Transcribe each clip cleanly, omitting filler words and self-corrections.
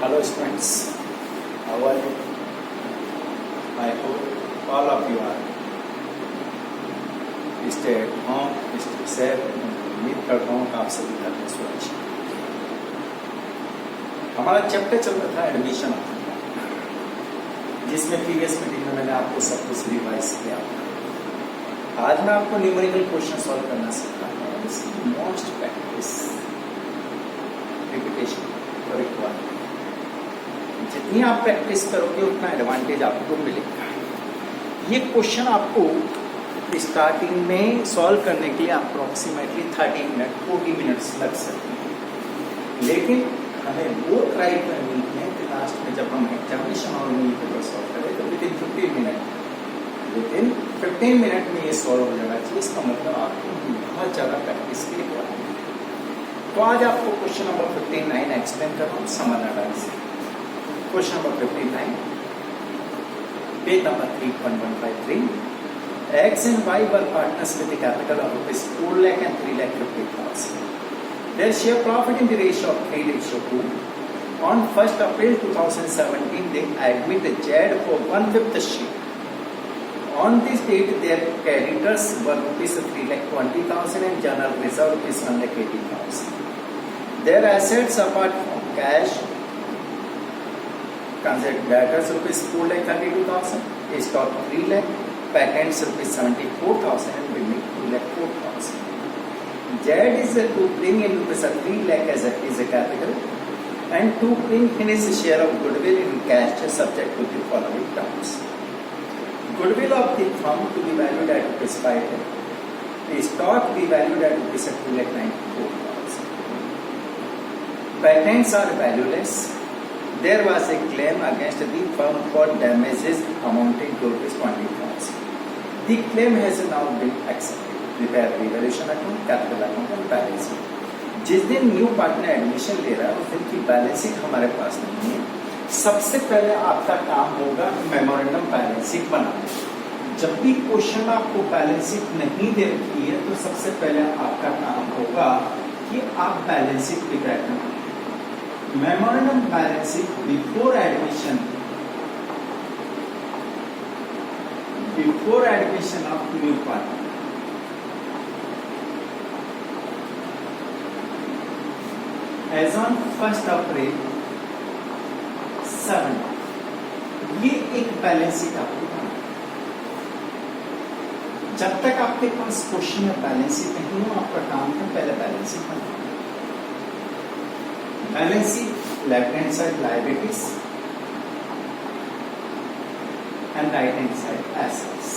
Hello students, how are you? I hope all of you are stay at home, stay safe। उम्मीद करता हूँ आप सभी घर में सुरक्षित। हमारा चैप्टर चल रहा था एडमिशन, जिसमें प्रीवियस मीटिंग में मैंने आपको सब कुछ रिवाइज किया। आज मैं आपको न्यूमेरिकल क्वेश्चन सॉल्व करना सिखाऊंगा। Most practice repetition required. जितनी आप प्रैक्टिस करोगे उतना एडवांटेज आपको मिलेगा। ये क्वेश्चन आपको स्टार्टिंग में सॉल्व करने के लिए अप्रोक्सीमेटली 30 मिनट 40 मिनट्स लग सकते हैं, लेकिन हमें वो ट्राई करनी है कि लास्ट में जब हम एग्जामिनेशन और न्यू पेपर सॉल्व करें तो विद इन 15 मिनट में ये सॉल्व हो जाना चाहिए। इसका मतलब आपको बहुत ज़्यादा प्रैक्टिस की रिक्वायरमेंट है। तो आज आपको क्वेश्चन नंबर 59 एक्सप्लेन कर रहा हूँ summer analysis. Question number 59, page number 3.153. X and Y were partners with a capital of rupees 4 lakh and 3 lakh 50,000. Their share profit in the ratio of 3:2. On 1st April 2017, they admitted Z for 1/5 share. On this date, their creditors were rupees 3 lakh 20,000 and general reserve rupees 1 lakh 80,000. Their assets apart from cash considered debtors rupees 4 lakh 32,000, stock 3 lakh, patents rupees 74,000 and building 2 lakh 4,000. Z is to bring in rupees 3 lakh as a capital and to bring in his share of goodwill in cash subject to the following terms. Goodwill of the firm to be valued at rupees 5 lakh. The stock be valued at rupees 2 lakh 94,000. Patents are valueless. There was a claim against the firm for damages amounting to rupees 20,000. The claim has now been accepted. Prepare revaluation account, capital account and balance sheet. जिस दिन new partner admission ले रहा है उस दिन की balance sheet हमारे पास नहीं है। सबसे पहले आपका काम होगा मेमोरेंडम बैलेंस शीट बनाना। जब भी क्वेश्चन में आपको बैलेंस शीट नहीं दे रखी है तो सबसे पहले आपका काम होगा कि आप बैलेंस शीट प्रिपेयर करना। Memorandum balance sheet before admission of new partner. As on 1st April 7, ये एक बैलेंस शीट आपको बनाना। जब तक आपके पास क्वेश्चन में बैलेंस शीट नहीं हो आपका काम है पहले balance sheet banana. Balance sheet, left hand side liabilities and right hand side assets.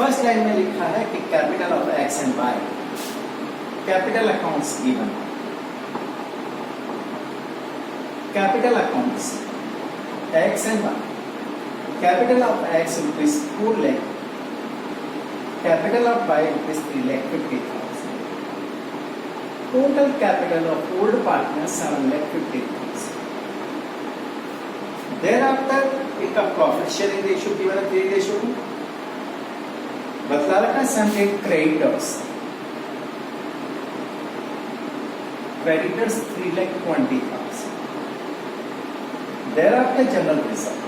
First line में लिखा है कि capital of X and Y, capital accounts given. Capital accounts X and Y. Capital of X rupees 4 lakh. Capital of Y rupees 3 lakh 50,000. Total capital of old partners 7 lakh 50,000. Thereafter, एक profit sharing ratio given है 3:2. बतला रखा some creditors. Creditors 3 lakh 20,000. Thereafter, general reserve.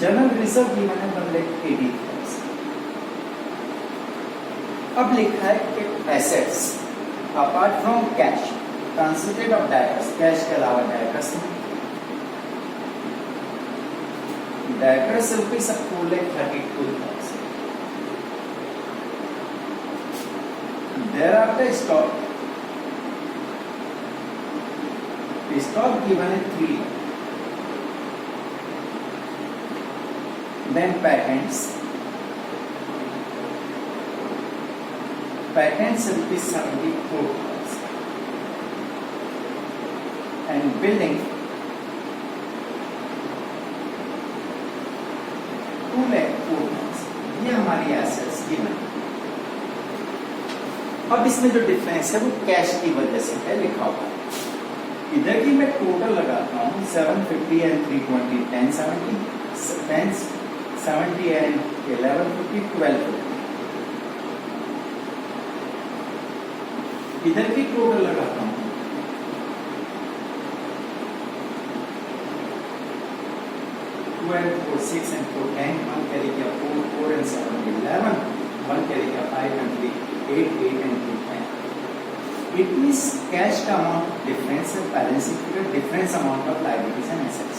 General reserve given है 1 lakh 80,000. अब लिखा है कि assets apart from cash consisted of debtors, cash के अलावा debtors rupees 4 lakh 32,000. Thereafter stock given है 3 lakh. Then patents rupees 74,000 and building 2 lakh 4,000. ये हमारी एसेट्स गिवन। अब इसमें जो डिफरेंस है वो कैश की वजह से है लिखा हुआ। इधर की मैं टोटल लगाता हूँ 750 and 320 1070 and 1150 1250। इधर भी टोटल लगाता हूं, four six and four 10, 1 carry किया 4, 4 एंड 7 11, 1 कैरी किया 5 and 3 8, 8 and 2 10. It means cash का amount difference है, balance sheet का difference amount of liabilities and assets.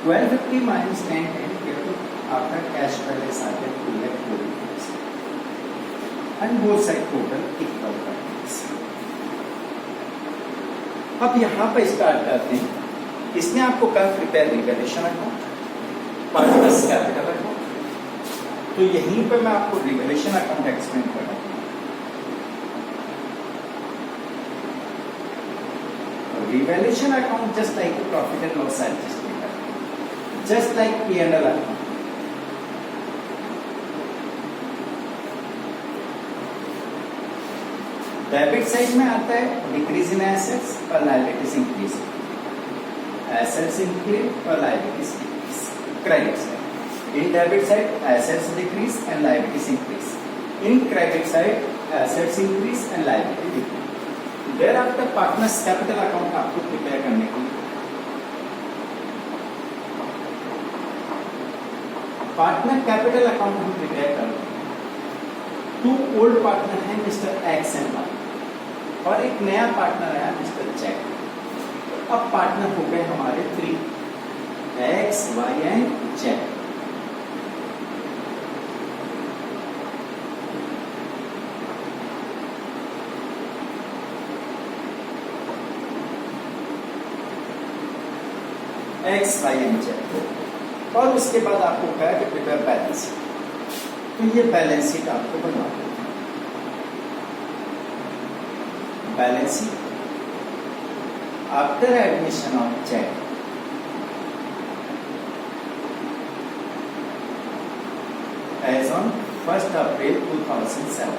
1250 minus 10 10 तो आपका cash balance आ गया 2,40,000 and both side total equal करते हैं. अब यहाँ पर स्टार्ट करते हैं. इसने आपको कहा prepare revaluation account, partners capital account, तो यहीं पर मैं आपको रिवैल्यूएशन अकाउंट एक्सप्लेन कर रहा हूँ. Revaluation account just like the profit and loss statement, just like P&L account. Debit side में आता है डिक्रीज इन एसेट्स और लायबिलिटीज इंक्रीज, एसेट्स इंक्रीज और liabilities decrease. Credit side, in debit side assets decrease and liabilities increase, in credit side assets increase and liability decrease. There after partners capital account आपको prepare करने के लिए partner capital account हम prepare कर रहे हैं. 2 old partner हैं mister x and Y और एक नया पार्टनर है मिस्टर जेड. अब पार्टनर हो गए हमारे 3 X Y and Z. X Y and Z और उसके बाद आपको कहा कि प्रिपेयर बैलेंस शीट. तो ये बैलेंस शीट आपको बनवा देते हैं. Balance sheet after admission of Z as on 1 April 2007.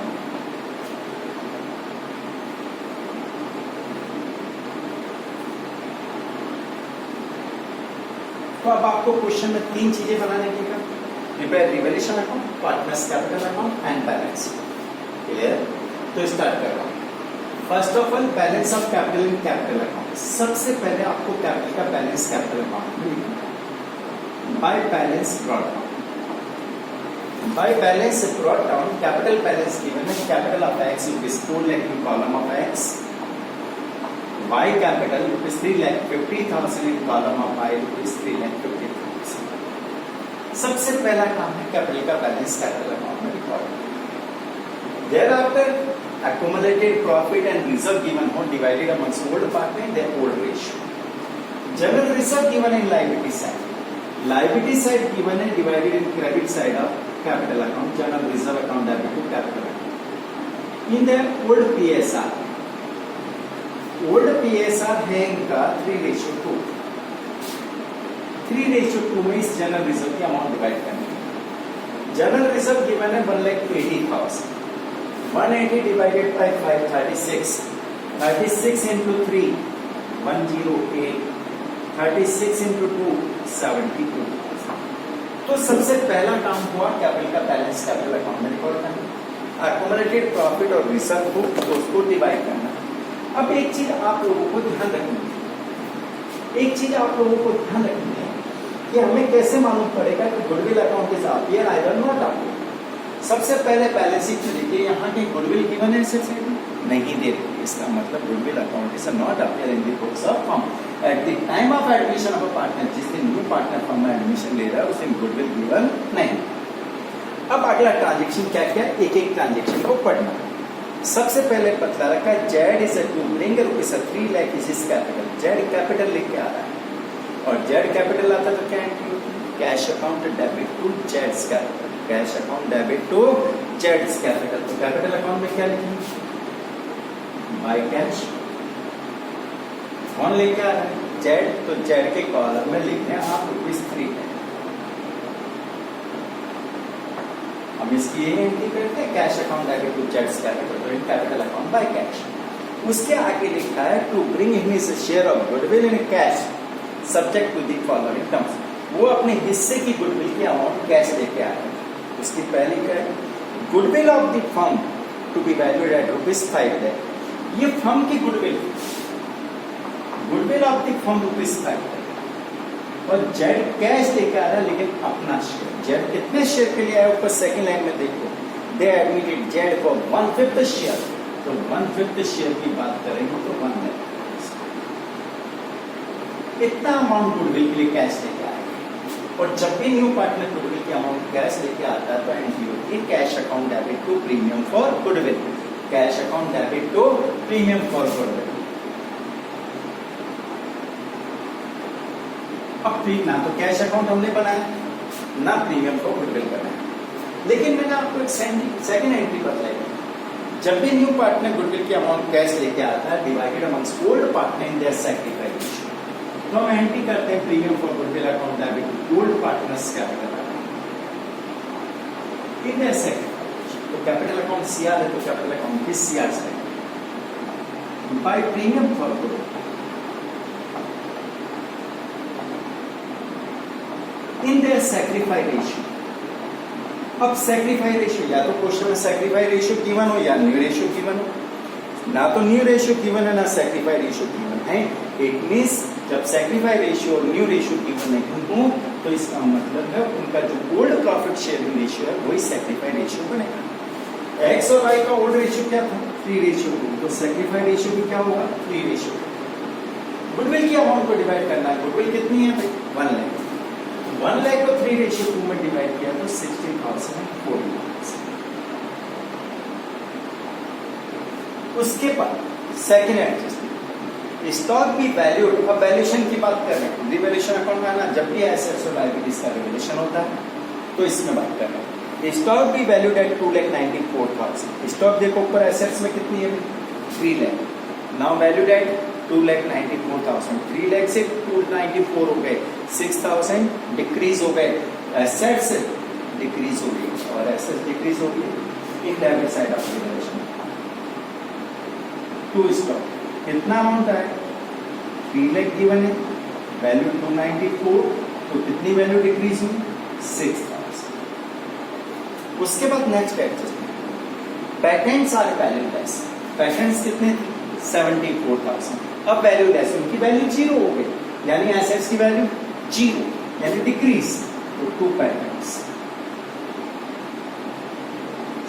तो अब आपको क्वेश्चन में 3 चीजें बनाने की है, prepare revaluation account, partners capital account and balance. Clear? तो स्टार्ट कर रहा हूं. First of all balance of capital in capital account. सबसे पहले आपको कैपिटल का बैलेंस कैपिटल अकाउंट में लिखना है. By balance brought down, by balance brought down capital balance given है. Capital of X rupees 4 lakh in column of X, Y capital rupees 3,50,000 in column of Y rupees 3,50,000. सबसे पहला काम है capital का balance capital account में record. Thereafter accumulated profit and reserve given हो divided amongst old partner in their old ratio. General reserve given in liability side. Liability side given है divided in credit side of capital account. General reserve account debit to capital account. In their old PSR. Old PSR है इनका 3:2. 3:2 में इस general reserve की amount divide करनी है. General reserve given है 1,80,000. 180 divided by 5 36. 36 into 3 108. 36 into 2 72. तो सबसे पहला काम हुआ कैपिटल का बैलेंस कैपिटल अकाउंट में रिकॉर्ड करना. एक्युमुलेटेड प्रॉफिट और रिजर्व को उसको डिवाइड करना. अब एक चीज आप लोगों को ध्यान रखनी है, कि हमें कैसे मालूम पड़ेगा कि goodwill account is appear either not appear. सबसे पहले बैलेंस शीट में देखिए यहाँ के गुडविल गिवन है एसेट साइड में नहीं दे रही. इसका मतलब goodwill account is not appear in the books of firm at the time of admission of a partner. जिस दिन न्यू पार्टनर फर्म में एडमिशन ले रहा है उस दिन गुडविल गिवन नहीं. अब अगला ट्रांजेक्शन क्या क्या, एक एक ट्रांजेक्शन को पढ़ना. सबसे पहले पता रखा Z is to bring rupees 3 lakh is his capital. Z capital लिख के आ रहा है और जेड कैपिटल आता तो क्या एंट्री होती है, कैश अकाउंट डेबिट टू जेड्स capital. Cash account debit to जेड्स कैपिटल. तो कैपिटल अकाउंट में क्या लिखेंगे, बाय कैश. कौन लेके आ रहा है, जेड. तो जेड के कॉलम में लिखने आप रुपीज 3 लाख. हम इसकी ये एंट्री करते हैं कैश अकाउंट डेबिट टू जेड्स capital, capital account by cash. उसके आगे लिखा है to bring in his share of goodwill in cash subject to the following terms. वो अपने हिस्से की गुडविल की अमाउंट कैश लेके आ रहे हैं. उसकी पहली क्या है, goodwill of the firm to be valued at rupees 5 lakh. ये फर्म की गुडविल ऑफ द फर्म ₹5 और जेड कैश लेके आ रहा है लेकिन अपना शेयर। जेड कितने शेयर के लिए आया ऊपर सेकंड लाइन में देखो, दे एडमिटेड जेड फॉर 1/5 शेयर। तो 1/5 शेयर की बात करेंगे तो 1 लाख, इतना अमाउंट गुडविल के लिए कैश लेके आएगा। और जब भी न्यू पार्टनर गुडविल की अमाउंट कैश लेके आता है तो एंट्री होती है cash account debit to premium for goodwill, cash account debit to premium for goodwill. अब ना तो कैश अकाउंट हमने बनाया ना प्रीमियम को गुडविल बनाया, लेकिन मैंने आपको एक सेकंड एंट्री बताई, जब भी न्यू पार्टनर गुडविल की अमाउंट कैश लेके आता है divided amongst old partner in their sacrifice, तो हम एंट्री करते हैं premium for goodwill account debit to old partners capital in their sacrifice. तो कैपिटल अकाउंट सीआर है तो कैपिटल अकाउंट किस सीआर से by premium for goodwill in their sacrifice ratio. अब सैक्रिफाइस रेशियो या तो क्वेश्चन में सैक्रिफाइस रेशियो गिवन हो या न्यू रेशियो गिवन हो, ना तो न्यू रेशियो गिवन है ना सैक्रिफाइस रेशियो गिवन है। इट मींस जब सैक्रिफाइस रेशियो और न्यू रेशियो गिवन नहीं हो तो इसका मतलब है उनका जो ओल्ड प्रॉफिट शेयरिंग रेशियो है वही सैक्रिफाइस रेशियो बनेगा। एक्स और वाई का ओल्ड रेशियो क्या था 3:2, तो सैक्रिफाइस रेशियो भी क्या होगा 3:2। गुडविल की अमाउंट को डिवाइड करना है, गुडविल कितनी है भाई 1 लाख, 1 लाख को 3:2 में डिवाइड किया तो 16,040। उसके बाद second adjustment stock be valued. अब वैल्यूएशन की बात कर रहे हैं, रिवैल्यूएशन अकाउंट में ना जब भी एसेट्स और लायबिलिटीज का रिवैल्यूएशन होता है तो इसमें बात कर रहे हैं। Stock B valued eight 2,94,000। Stock देखो ऊपर एसेट्स में कितनी है 3 lakh, now valued at 2,94,000। 3 lakh से 294 हो गए, 6,000 डिक्रीज हो गए, एसेट्स डिक्रीज हो गई और एसेट्स डिक्रीज हो गई in debit side of revaluation to stock. कितना अमाउंट है 3 लाख गिवन है, वैल्यू 294, तो कितनी वैल्यू डिक्रीज हुई 6,000। उसके बाद next adjustment, patents are valueless. Patents कितने थे 74,000। अब वैल्यूलेस उनकी वैल्यू 0 हो गई, यानी एसेट्स की वैल्यू 0 यानी डिक्रीज, तो 2 पैटेंट्स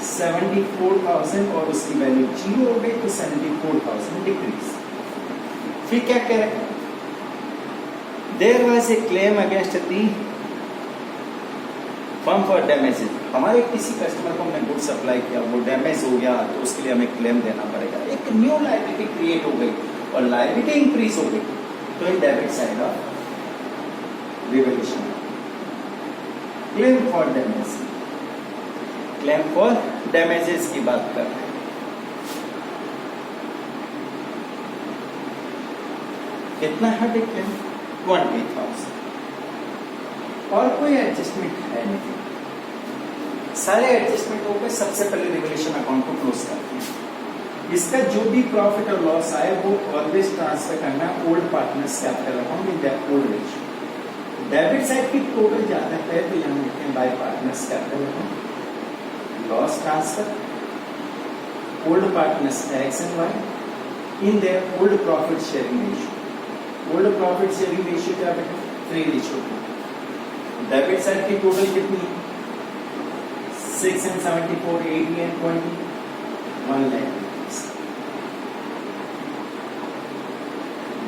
74,000 और उसकी वैल्यू 0 हो गई तो 74,000 डिक्रीज। फिर क्या करें, there was a claim against the firm for damages. हमारे किसी कस्टमर को हमने गुड सप्लाई किया, वो डैमेज हो गया तो उसके लिए हमें क्लेम देना पड़ेगा। एक न्यू लायबिलिटी क्रिएट हो गई और लायबिलिटी इंक्रीज हो गई, तो इन debit side of revaluation claim for damage, claim for damages की बात कर रहे हैं। कितना है क्लेम 20,000 और कोई एडजस्टमेंट है नहीं, सारे एडजस्टमेंट हो गए। सबसे पहले रिवैल्यूएशन अकाउंट को क्लोज करते हैं। इसका जो भी प्रॉफिट और लॉस आए वो ऑलवेज ट्रांसफर करना है old partners capital account in that old ratio. Debit side की टोटल जाता है तो यहाँ लिखते हैं by partners capital account, loss transfer old partners X and Y in their old profit sharing ratio. Old profit sharing ratio क्या बेटा 3:2। Debit side की टोटल कितनी 6 and 74, 80 and 20, 1 lakh।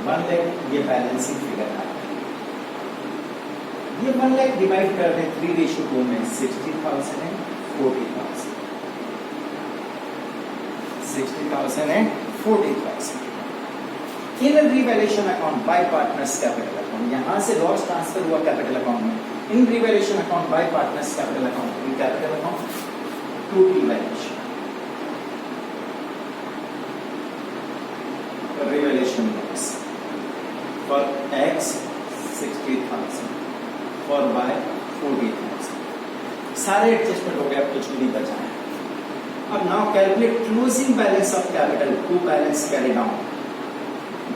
1 लाख ये बैलेंसिंग फिगर है। ये 1 लाख डिवाइड कर दें 3:2 में 60,000 and 40,000, 60,000 and 40,000 in revaluation account by partners capital account. यहां से लॉस ट्रांसफर हुआ कैपिटल अकाउंट में, in revaluation account by partners capital account, in capital account to revaluation loss for X 60,000 for by 40,000। सारे adjustment हो गए, अब कुछ भी नहीं बचा है। अब now calculate closing balance of capital to balance carry down,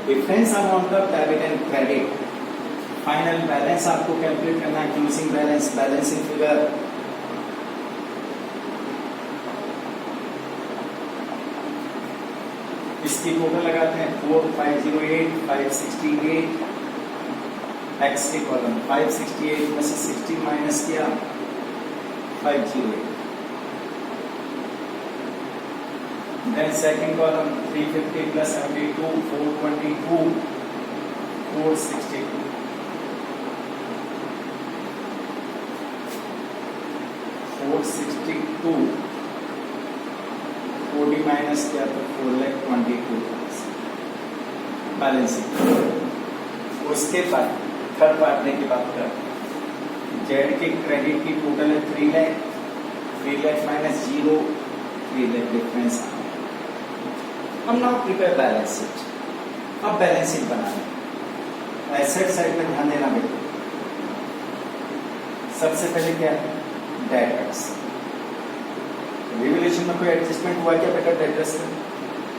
difference amount of debit and credit. Final balance आपको कैलकुलेट करना है, क्लोजिंग बैलेंस, बैलेंसिंग फिगर। इसकी टोटल लगाते हैं 4508 568 एक्स के कॉलम 568 में से 60 माइनस किया 508 then second column 350 plus 72 422 462 462 40 minus किया तो 4,22,000 बैलेंसिंग। उसके बाद थर्ड बांटने की बात करते हैं। जेड के क्रेडिट की टोटल है 3 लाख माइनस 0 3 लाख डिफरेंस। हम नाउ प्रिपेयर बैलेंस शीट। अब बैलेंस शीट बनाना एसेट साइड में ध्यान देना बेटा। सबसे पहले क्या है डेटर्स। रिवैल्यूएशन में कोई एडजस्टमेंट हुआ क्या बेटा डेटर्स में?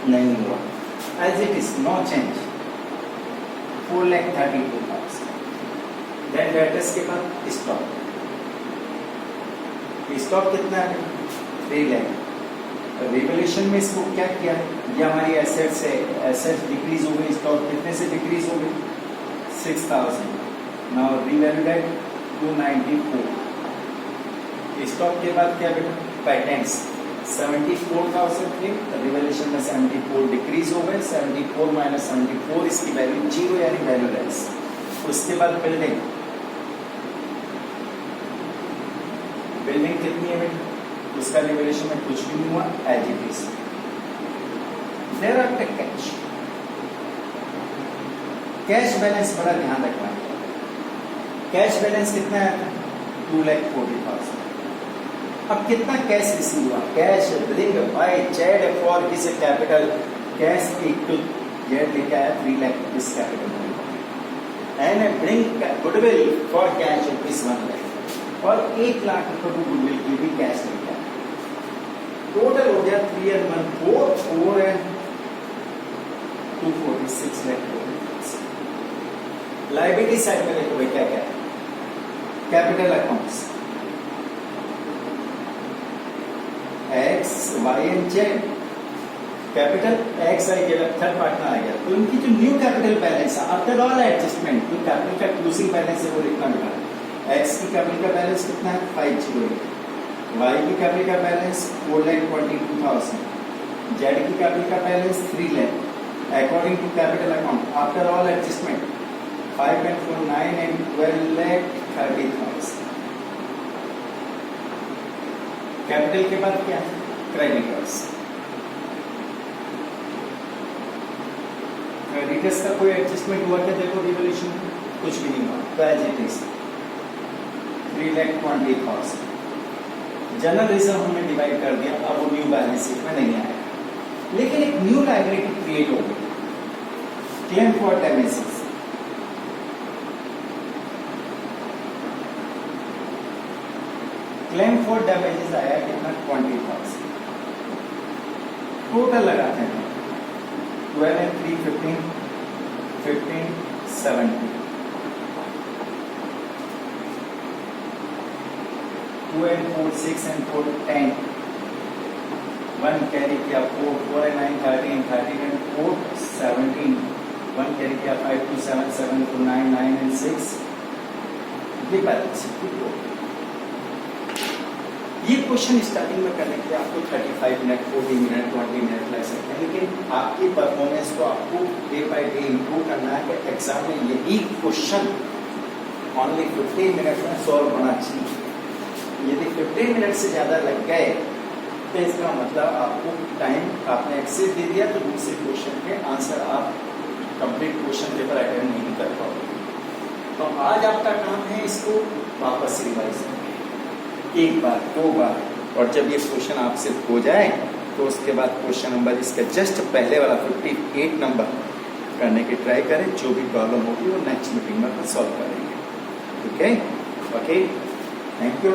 नहीं हुआ, as it is no change 4,32,000। Then debtors के बाद स्टॉक कितना है 3 लाख। रिवैल्यूएशन में इसको क्या किया ये हमारी एसेट्स है, एसेट्स डिक्रीज हो गई, स्टॉक कितने से डिक्रीज हो गई 6,000। Now revalued eight 294। स्टॉक के बाद क्या बेटा पैटेंट्स 74,000 थे, रिवैल्यूएशन में 74 डिक्रीज हो गए, 74 माइनस 74 इसकी वैल्यू 0 यानी वैल्यूलेस। उसके बाद बिल्डिंग कितनी है बेटा उसका रिवैल्यूएशन में कुछ भी नहीं हुआ as it is. There are cash balance बड़ा ध्यान रखना है। कैश बैलेंस कितना है 2,40,000। अब कितना कैश रिसीव हुआ cash bring by Z for his capital cash equal Z लिखा है 3 lakh rupees capital and bring goodwill for cash rupees 1 lakh और 1 लाख रुपए को गुडविल की भी कैश लिखा है। टोटल हो गया 3 and 1 4 and 246 lakh. Liability side में देखो भाई क्या क्या है capital accounts X Y and Z. Capital X आई जब थर्ड पार्टनर आ गया तो इनकी जो न्यू कैपिटल बैलेंस है आफ्टर ऑल एडजस्टमेंट जो कैपिटल का क्लोजिंग बैलेंस है वो लिखना मिला। एक्स की कैपिटल का बैलेंस कितना है 508, वाई की कैपिटल का बैलेंस 4,22,000, जेड की कैपिटल का balance 3 lakh according to capital account after all adjustment 5 and 4 9 and 12,30,000। Capital के बाद क्या है क्रेडिटर्स। क्रेडिटर्स का कोई एडजस्टमेंट हुआ क्या देखो रिवैल्यूएशन कुछ भी नहीं हुआ तो as it is 3,20,000। General reserve हमने डिवाइड कर दिया अब वो न्यू बैलेंस शीट में नहीं आया लेकिन एक न्यू लायबिलिटी क्रिएट हो गई claim for damages. Claim for damages आया कितना 20,000। टोटल लगाते हैं 12 and 3 15 15 70 2 and 4 6 and 4 10 1 कैरी किया 4 4 and 9 13 13 and 4 17 1 कैरी किया 5 2 7 7 2 9 9 and 6 ये बैलेंस ये क्वेश्चन स्टार्टिंग में करने के लिए आपको 35 मिनट 40 मिनट 20 मिनट लग सकते हैं लेकिन आपकी परफॉर्मेंस को आपको डे बाय डे इम्प्रूव करना है कि एग्जाम में यही क्वेश्चन ओनली 15 मिनट में सॉल्व होना चाहिए। यदि 15 मिनट से ज़्यादा लग गए तो इसका मतलब आपको टाइम आपने एक्सेस दे दिया तो दूसरे क्वेश्चन के आंसर आप कंप्लीट क्वेश्चन पेपर अटेंड नहीं कर पाओगे। तो आज आपका काम है इसको वापस रिवाइज करना एक बार 2 बार और जब ये क्वेश्चन आपसे हो जाए तो उसके बाद क्वेश्चन नंबर इसका जस्ट पहले वाला 58 नंबर करने की ट्राई करें। जो भी प्रॉब्लम होगी वो नेक्स्ट मीटिंग में सॉल्व करेंगे। Okay thank you.